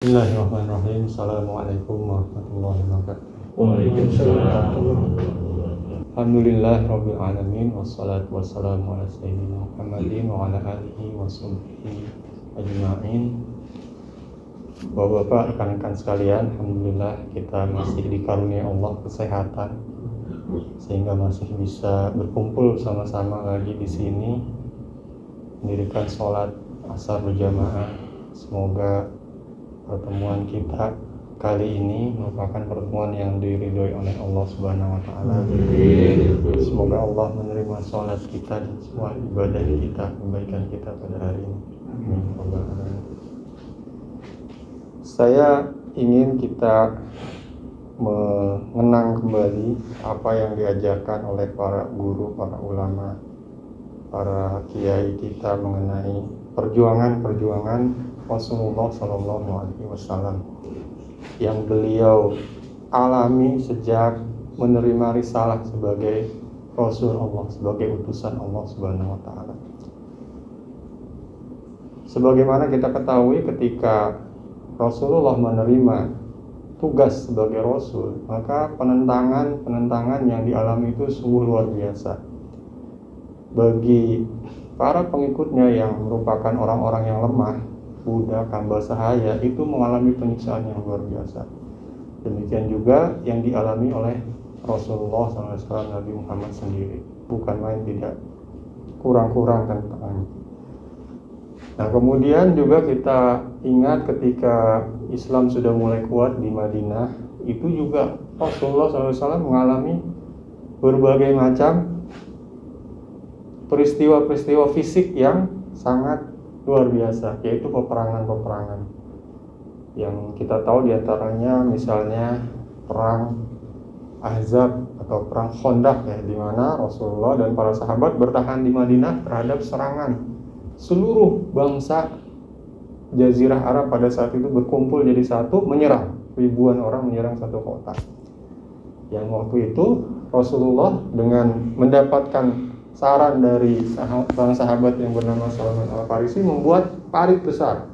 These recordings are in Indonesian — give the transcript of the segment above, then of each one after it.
Bismillahirrahmanirrahim. Assalamualaikum warahmatullahi wabarakatuh. Waalaikumsalam. Alhamdulillah rabbil alamin wassalatu wassalamu ala sayyidina Muhammadin wa ala alihi wa sahbihi ajma'in. Bapak-bapak, rekan-rekan sekalian, alhamdulillah kita masih dikaruniai Allah kesehatan sehingga masih bisa berkumpul sama-sama lagi di sini mendirikan sholat asar berjamaah. Semoga pertemuan kita kali ini merupakan pertemuan yang diridhoi oleh Allah Subhanahu wa taala. Semoga Allah menerima sholat kita dan semua ibadah kita, kebaikan kita pada hari ini. Amin. Saya ingin kita mengenang kembali apa yang diajarkan oleh para guru, para ulama, para kiai kita mengenai perjuangan Rasulullah Shallallahu Alaihi Wasallam yang beliau alami sejak menerima risalah sebagai Rasul Allah, sebagai utusan Allah Subhanahu Wa Taala. Sebagaimana kita ketahui, ketika Rasulullah menerima tugas sebagai Rasul, maka penentangan yang dialami itu sungguh luar biasa. Bagi para pengikutnya yang merupakan orang-orang yang lemah, budak, hamba sahaya, itu mengalami penyiksaan yang luar biasa. Demikian juga yang dialami oleh Rasulullah SAW, Nabi Muhammad sendiri. Bukan main, tidak kurang-kurang tentang. Nah, kemudian juga kita ingat ketika Islam sudah mulai kuat di Madinah, itu juga Rasulullah SAW mengalami berbagai macam peristiwa-peristiwa fisik yang sangat luar biasa, yaitu peperangan-peperangan yang kita tahu diantaranya misalnya perang Ahzab atau perang Khandaq, ya, di mana Rasulullah dan para sahabat bertahan di Madinah terhadap serangan seluruh bangsa Jazirah Arab. Pada saat itu berkumpul jadi satu, menyerang, ribuan orang menyerang satu kota. Yang waktu itu Rasulullah dengan mendapatkan saran dari seorang sahabat yang bernama Salman Al-Farisi membuat parit besar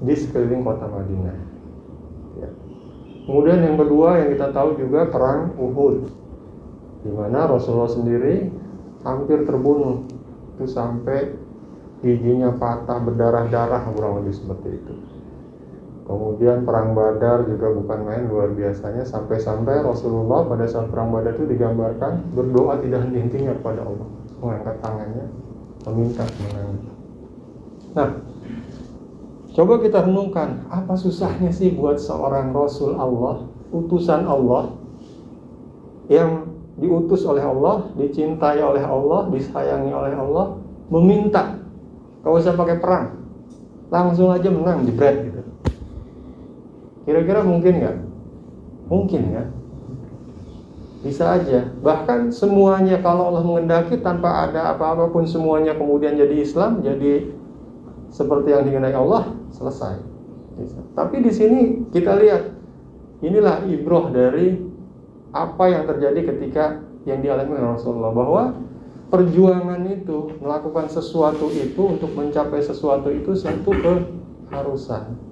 di sekeliling kota Madinah. Ya. Kemudian yang kedua yang kita tahu juga perang Uhud, di mana Rasulullah sendiri hampir terbunuh, itu sampai giginya patah, berdarah-darah, kurang lebih seperti itu. Kemudian perang Badar juga bukan main, luar biasanya, sampai-sampai Rasulullah pada saat perang Badar itu digambarkan berdoa tidak henti-hentinya kepada Allah, mengangkat tangannya meminta kemenangan. Nah, coba kita renungkan, apa susahnya sih buat seorang Rasul Allah, utusan Allah, yang diutus oleh Allah, dicintai oleh Allah, disayangi oleh Allah, meminta gak usah pakai perang, langsung aja menang, jebret gitu. Kira-kira mungkin gak? Mungkin kan? Bisa aja. Bahkan semuanya kalau Allah mengendaki tanpa ada apa-apa pun, semuanya kemudian jadi Islam, jadi seperti yang dihendaki Allah, selesai. Bisa. Tapi di sini kita lihat, inilah ibrah dari apa yang terjadi ketika yang dialami oleh Rasulullah, bahwa perjuangan itu, melakukan sesuatu itu untuk mencapai sesuatu itu satu keharusan.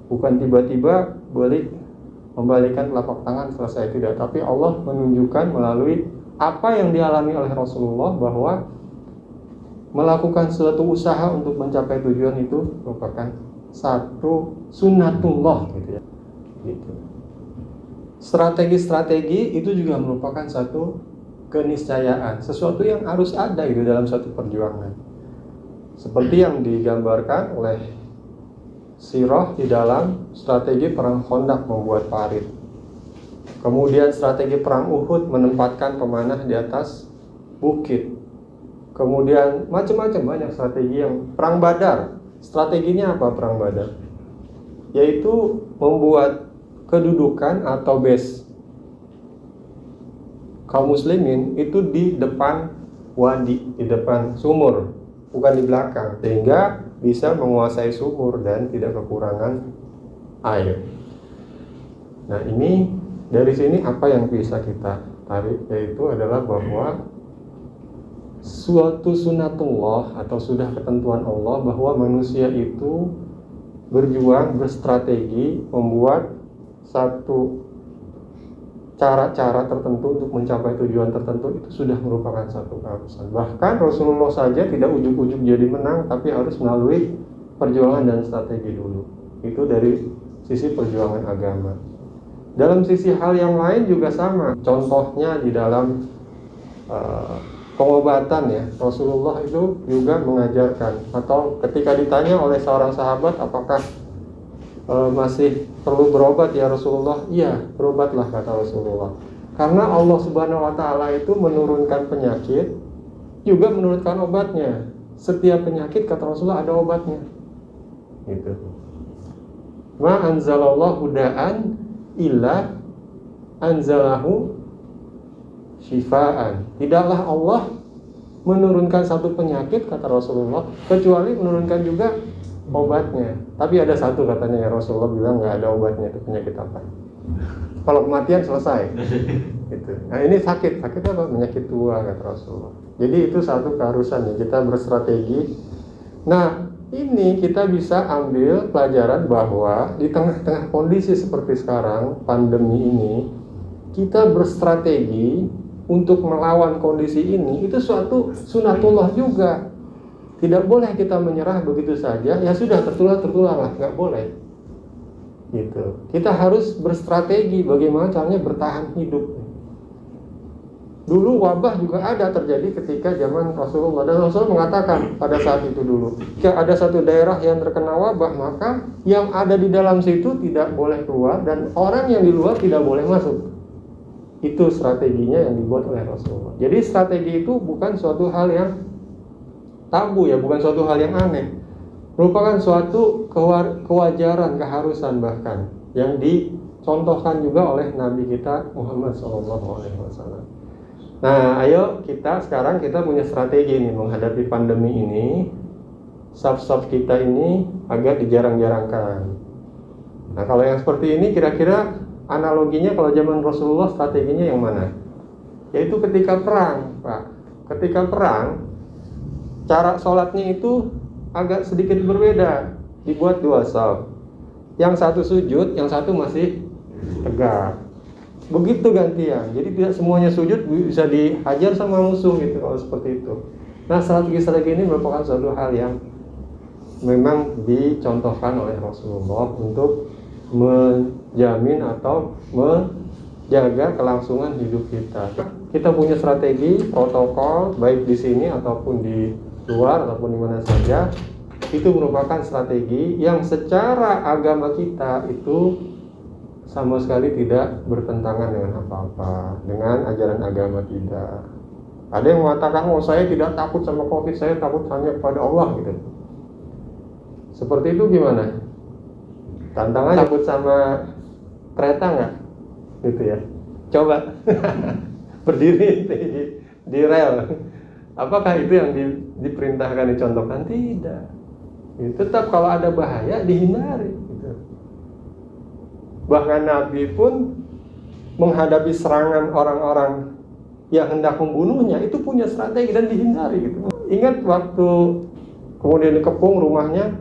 Bukan tiba-tiba membalikan telapak tangan selesai, tidak. Tapi Allah menunjukkan melalui apa yang dialami oleh Rasulullah bahwa melakukan suatu usaha untuk mencapai tujuan itu merupakan satu sunnatullah, gitu ya. Gitu. Strategi-strategi itu juga merupakan satu keniscayaan, sesuatu yang harus ada itu dalam suatu perjuangan. Seperti yang digambarkan oleh sirah di dalam strategi perang Khandaq, membuat parit. Kemudian strategi perang Uhud, menempatkan pemanah di atas bukit. Kemudian macam-macam, banyak strategi. Yang perang Badar, strateginya apa perang Badar? Yaitu membuat kedudukan atau base kaum muslimin itu di depan wadi, di depan sumur, bukan di belakang, sehingga bisa menguasai sumur dan tidak kekurangan air. Nah, ini dari sini apa yang bisa kita tarik, yaitu adalah bahwa suatu sunatullah atau sudah ketentuan Allah bahwa manusia itu berjuang, berstrategi, membuat satu cara-cara tertentu untuk mencapai tujuan tertentu, itu sudah merupakan satu keharusan. Bahkan Rasulullah saja tidak ujuk-ujuk jadi menang, tapi harus melalui perjuangan dan strategi dulu. Itu dari sisi perjuangan agama. Dalam sisi hal yang lain juga sama. Contohnya di dalam pengobatan ya, Rasulullah itu juga mengajarkan, atau ketika ditanya oleh seorang sahabat, apakah masih perlu berobat ya Rasulullah? Iya, berobatlah, kata Rasulullah. Karena Allah Subhanahu wa Ta'ala itu menurunkan penyakit, juga menurunkan obatnya. Setiap penyakit, kata Rasulullah, ada obatnya. Gitu. Ma anzalallahu da'an illa anzalahu syifaan. Tidaklah Allah menurunkan satu penyakit, kata Rasulullah, kecuali menurunkan juga obatnya. Tapi ada satu, katanya ya Rasulullah bilang, nggak ada obatnya. Itu penyakit apa? Kalau kematian selesai. Gitu. Nah ini sakit apa? Penyakit tua, kata Rasulullah. Jadi itu satu keharusan ya, kita berstrategi. Nah ini kita bisa ambil pelajaran bahwa di tengah-tengah kondisi seperti sekarang, pandemi ini, kita berstrategi untuk melawan kondisi ini, itu suatu sunatullah juga. Tidak boleh kita menyerah begitu saja, ya sudah tertular lah, nggak boleh. Gitu. Kita harus berstrategi bagaimana caranya bertahan hidup. Dulu wabah juga ada terjadi ketika zaman Rasulullah, dan Rasulullah mengatakan pada saat itu dulu, jika ada satu daerah yang terkena wabah, maka yang ada di dalam situ tidak boleh keluar, dan orang yang di luar tidak boleh masuk. Itu strateginya yang dibuat oleh Rasulullah. Jadi strategi itu bukan suatu hal yang tabu ya, bukan suatu hal yang aneh, merupakan suatu kewajaran, keharusan bahkan yang dicontohkan juga oleh Nabi kita Muhammad SAW. Nah, ayo sekarang kita punya strategi nih menghadapi pandemi ini. Saf-saf kita ini agak dijarang-jarangkan. Nah, kalau yang seperti ini kira-kira analoginya kalau zaman Rasulullah strateginya yang mana? Yaitu ketika perang, Pak. Ketika perang, cara sholatnya itu agak sedikit berbeda. Dibuat dua saf. Yang satu sujud, yang satu masih tegak. Begitu gantian. Jadi tidak semuanya sujud bisa dihajar sama musuh gitu kalau seperti itu. Nah, strategi ini merupakan suatu hal yang memang dicontohkan oleh Rasulullah untuk menjamin atau menjaga kelangsungan hidup kita. Kita punya strategi, protokol baik di sini ataupun di luar ataupun di mana saja. Itu merupakan strategi yang secara agama kita itu sama sekali tidak bertentangan dengan apa-apa, dengan ajaran agama tidak. Ada yang mengatakan, oh saya tidak takut sama COVID, saya takut hanya kepada Allah gitu. Seperti itu gimana? Tantangan takut sama kereta nggak? Gitu ya. Coba berdiri di rel. Apakah itu yang diperintahkan, dicontohkan? Tidak. Tetap kalau ada bahaya dihindari. Gitu. Bahkan Nabi pun menghadapi serangan orang-orang yang hendak membunuhnya itu punya strategi dan dihindari gitu. Ingat waktu kemudian dikepung rumahnya,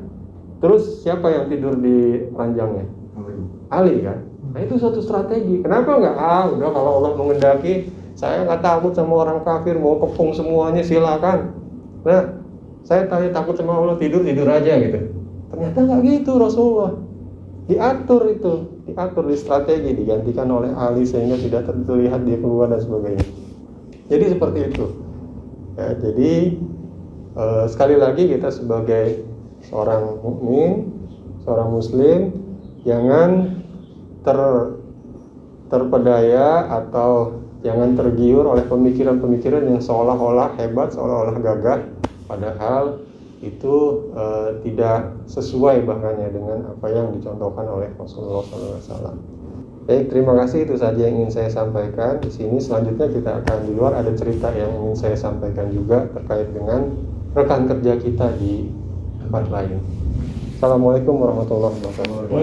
terus siapa yang tidur di ranjangnya? Ali kan? Nah itu suatu strategi. Kenapa enggak? Udah kalau Allah mengendaki, saya nggak takut sama orang kafir, mau kepung semuanya silakan. Nah, saya takut sama Allah, tidur aja gitu. Ternyata nggak gitu Rasulullah. Diatur di strategi, digantikan oleh Ali sehingga tidak terlihat dia keluar dan sebagainya. Jadi seperti itu. Ya, jadi sekali lagi kita sebagai seorang mukmin, seorang muslim, jangan terpedaya atau jangan tergiur oleh pemikiran-pemikiran yang seolah-olah hebat, seolah-olah gagah, padahal itu tidak sesuai bahkannya dengan apa yang dicontohkan oleh Rasulullah SAW. Baik, terima kasih, itu saja yang ingin saya sampaikan di sini. Selanjutnya kita akan di luar ada cerita yang ingin saya sampaikan juga terkait dengan rekan kerja kita di tempat lain. Assalamualaikum warahmatullahi wabarakatuh.